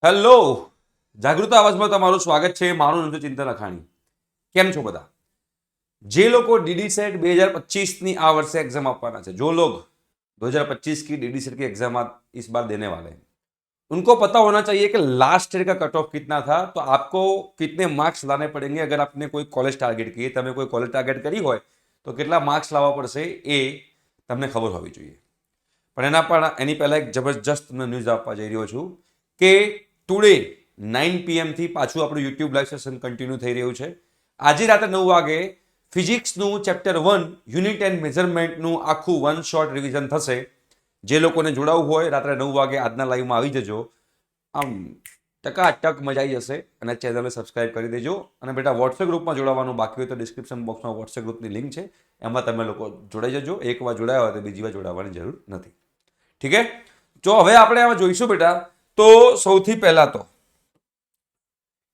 Hello, જાગૃત અવાજમાં તમારું સ્વાગત છે. મારું નામ છે ચિંતન અખાણી. કેમ છો બધા? જે લોકો ડીડી સેટ 2025 આ વર્ષે एग्जाम આપવાના છે, जो लोग 2025 की डीडी सेट की एग्जाम इस बार देने वाले हैं, उनको पता होना चाहिए कि लास्ट ईयर का कट ऑफ कितना था, तो आपको कितने मार्क्स लाने पड़ेंगे. अगर आपने कोई कॉलेज टारगेट की, તમે કોઈ કોલેજ ટાર્ગેટ કરી હોય તો કેટલા માર્ક્સ લાવવા પડશે એ તમને ખબર હોવી જોઈએ. પણ એની પહેલા એક જબરજસ્ત તમને ન્યૂઝ આપવા જઈ રહ્યો છું કે ટુડે 9 PM થી પાછું આપણું યુટ્યુબ લાઈવ સેશન કન્ટિન્યુ થઈ રહ્યું છે. આજે રાતે 9 વાગે ફિઝિક્સનું ચેપ્ટર 1 યુનિટ એન્ડ મેઝરમેન્ટનું આખું વન શોર્ટ રિવિઝન થશે. જે લોકોને જોડાવવું હોય રાત્રે 9 વાગે આજના લાઈવમાં આવી જજો. આમ ટકાટક મજા આવી જશે. અને ચેનલને સબસ્ક્રાઇબ કરી દેજો. અને બેટા વોટ્સએપ ગ્રુપમાં જોડાવાનું બાકી હોય તો ડિસ્ક્રિપ્શન બોક્સમાં વોટ્સએપ ગ્રુપની લિંક છે, એમાં તમે લોકો જોડાઈ જજો. એકવાર જોડાયા હોય તો બીજી વાર જોડાવાની જરૂર નથી. ઠીક છે? જો હવે આપણે આમાં જોઈશું બેટા, તો સૌથી પહેલા તો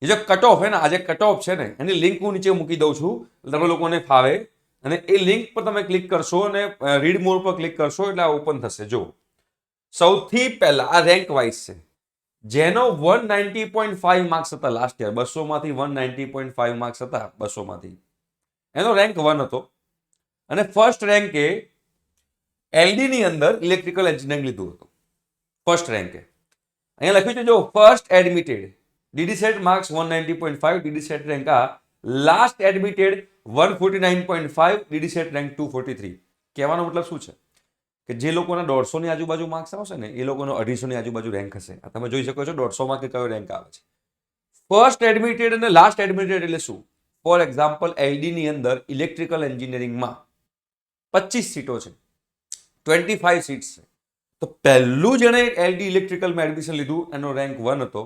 એ જો કટ ઓફ હે ને, આજે કટ ઓફ છે ને, એની લિંક હું નીચે મૂકી દઉં છું, તમે લોકોને ફાવે. અને એ લિંક પર તમે ક્લિક કરશો અને રીડ મોર પર ક્લિક કરશો એટલે આ ઓપન થશે. જો સૌથી પહેલા આ રેન્ક વાઇઝ છે, જેનો 190.5 માર્ક્સ હતા લાસ્ટ યર, 200 માંથી 190.5 માર્ક્સ હતા 200 માંથી, એનો રેન્ક 1 હતો. અને ફર્સ્ટ રેન્કે એલડી ની અંદર ઇલેક્ટ્રિકલ એન્જિનિયરિંગ લીધું હતું. ફર્સ્ટ રેન્કે અહીંયા લખ્યું છે, જો first admitted DD CET marks 190.5, DD CET rank આ last admitted 149.5, DD CET rank 243. કહેવાનો મતલબ શું છે કે જે લોકોના 150 ની આજુબાજુ માર્ક્સ આવશે ને, એ લોકોનો 250 ની આજુબાજુ રેન્ક હશે. આ તમે જોઈ શકો છો 150 માં કે કયો રેન્ક આવે છે. ફર્સ્ટ એડમિટેડ અને લાસ્ટ એડમિટેડ એટલે શું? ફોર એક્ઝામ્પલ એલડી ની અંદર ઇલેક્ટ્રિકલ એન્જિનિયરિંગમાં 25 સીટો છે, 25 સીટ્સ છે. તો પહેલું જેણે એલડી ઇલેક્ટ્રિકલમાં એડમિશન લીધું એનો રેન્ક 1 હતો.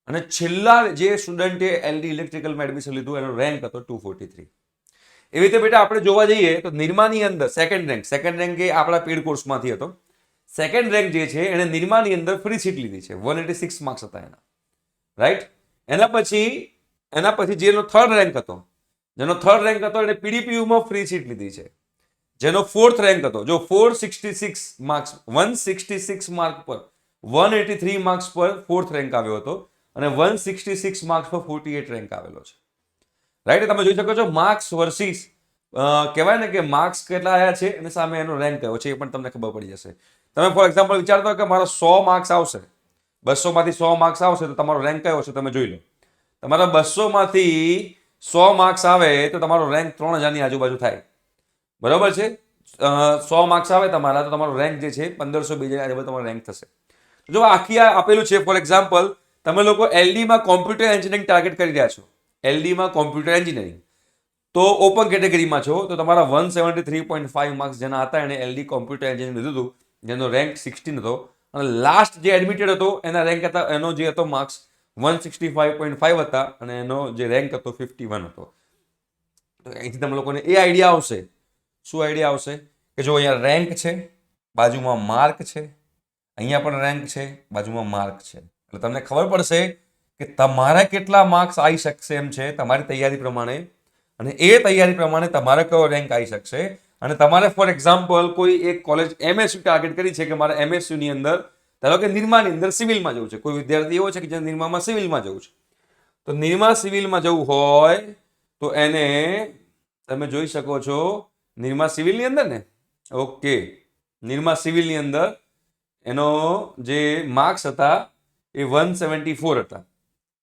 અને છેલ્લા જે સ્ટુડન્ટે એલડી ઇલેક્ટ્રિકલમાં એડમિશન લીધું એનો રેન્ક હતો 243. એવી રીતે બેટા આપણે જોવા જઈએ તો નિરમાની અંદર સેકન્ડ રેન્ક એ આપણા પેડ કોર્સમાંથી હતો. સેકન્ડ રેન્ક જે છે એને નિરમાની અંદર ફ્રી સીટ લીધી છે, 186 માર્ક્સ હતા એના, રાઈટ. એના પછી જેનો થર્ડ રેન્ક હતો એને પીડીપીયુમાં ફ્રી સીટ લીધી છે. જેનો ફોર્થ રેન્ક હતો, જો 466 માર્ક્સ 166 માર્ક પર 183 માર્ક્સ પર ફોર્થ રેન્ક આવ્યો હતો. અને 166 માર્ક્સ પર 48 રેન્ક આવેલો છે, રાઈટ. તમે જોઈ શકો છો માર્ક્સ વર્સિસ કહેવાય ને કે માર્ક્સ કેટલા આવ્યા છે અને સામે એનો રેન્ક કયો છે એ પણ તમને ખબર પડી જશે. તમે ફોર એક્ઝામ્પલ વિચારતા હો કે મારા 100 માર્ક્સ આવશે, 200 માંથી 100 માર્ક્સ આવશે, તો તમારો રેન્ક કયો છે તમે જોઈ લો. તમારા 200 માંથી 100 માર્ક્સ આવે તો તમારો રેન્ક 3000 ની આજુબાજુ થાય, બરોબર છે. 100 માર્ક્સ આવે તમારા તો તમારો રેન્ક જે છે 1500-2000 આજુબાજુ તમારો રેન્ક થશે. જો આખી આપેલું છે, ફોર એક્ઝામ્પલ તમે લોકો એલડીમાં કોમ્પ્યુટર એન્જિનિયરિંગ ટાર્ગેટ કરી રહ્યા છો, એલડીમાં કોમ્પ્યુટર એન્જિનિયરિંગ, તો ઓપન કેટેગરીમાં છો, તો તમારા 173.5 માર્ક્સ જેના હતા એને એલડી કોમ્પ્યુટર એન્જિનિયરિંગ લીધું હતું, જેનો રેન્ક 16 હતો. અને લાસ્ટ જે એડમિટેડ હતો એના રેન્ક હતા, એનો જે હતો માર્ક્સ 165.5 હતા અને એનો જે રેન્ક હતો 51 હતો. તો અહીંથી તમે લોકોને એ આઈડિયા આવશે. શું આઈડિયા આવશે કે જો અહીંયા રેન્ક છે, બાજુમાં માર્ક છે, અહીંયા પણ રેન્ક છે, બાજુમાં માર્ક છે, એટલે તમને ખબર પડશે કે તમારે કેટલા માર્ક્સ આવી શકશે એમ છે તમારી તૈયારી પ્રમાણે. અને એ તૈયારી પ્રમાણે તમારે કયો રેન્ક આવી શકશે. અને તમારે ફોર એક્ઝામ્પલ કોઈ એક કોલેજ એમએસયુ ટાર્ગેટ કરી છે કે મારે એમએસયુ ની અંદર, ધારો કે નિરમાની અંદર સિવિલમાં જવું છે, કોઈ વિદ્યાર્થી એવો છે કે જે નિરમામાં સિવિલમાં જવું છે, તો નિરમા સિવિલમાં જવું હોય તો એને તમે જોઈ શકો છો નિરમા સિવિલની અંદર ને, ઓકે, નિરમા સિવિલની અંદર એનો જે માર્ક્સ હતા એ 174 હતા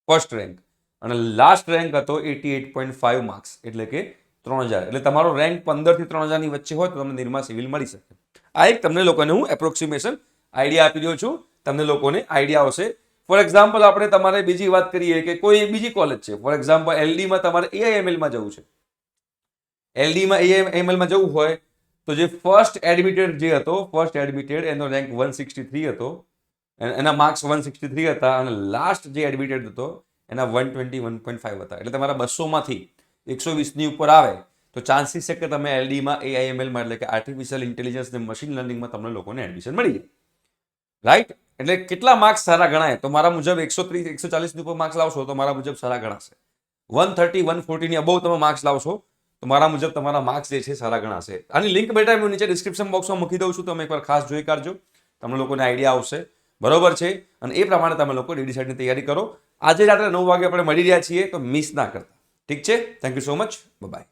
ફર્સ્ટ રેન્ક. અને લાસ્ટ રેન્ક હતો 88.5 માર્ક્સ, એટલે કે 3000. એટલે તમારો રેન્ક 15 થી 3000 ની વચ્ચે હોય તો તમને નિરમા સિવિલ મળી શકે. આ એક તમને લોકોને હું એપ્રોક્સિમેશન આઈડિયા આપી રહ્યો છું, તમને લોકોને આઈડિયા આવશે. ફોર એક્ઝામ્પલ આપણે તમારે બીજી વાત કરીએ કે કોઈ બીજી કોલેજ છે, ફોર એક્ઝામ્પલ એલડીમાં તમારે એઆઈએમએલમાં જવું છે, એલડીમાં એઆઈએમએલમાં જવું હોય તો જે ફર્સ્ટ એડમિટેડ જે હતો, ફર્સ્ટ એડમિટેડ એનો રેન્ક 163 હતો, એના માર્ક્સ 163 હતા. અને લાસ્ટ જે એડમિટેડ હતો એના 121.5 હતા. એટલે તમારા 200 માંથી 120 ની ઉપર આવે તો ચાન્સીસ છે કે તમે એલડીમાં એઆઈએમએલમાં એટલે કે આર્ટિફિશિયલ ઇન્ટેલિજન્સ ને મશીન લર્નિંગમાં તમને લોકોને એડમિશન મળી જાય, રાઈટ. એટલે કેટલા માર્ક્સ સારા ગણાય તો મારા મુજબ 130-140 ની ઉપર માર્ક્સ લાવશો તો મારા મુજબ સારા ગણાશે. 130-140 ની અબોવ તમે માર્ક્સ લાવશો તો મારા મુજબ તમારા માર્ક્સ જે છે સારા ગણાશે. આની લિંક બેટા હું નીચે ડિસ્ક્રિપ્શન બોક્સમાં મૂકી દઉં છું, તમે એકવાર ખાસ જોઈ કાઢજો, તમને લોકોને આઈડિયા આવશે. બરોબર છે, અને એ પ્રમાણે તમે લોકો ડીડી સેટની તૈયારી કરો. આજે રાત્રે 9 વાગે આપણે મળી રહ્યા છીએ, તો મિસ ના કરતા. ઠીક છે, thank you so much, by.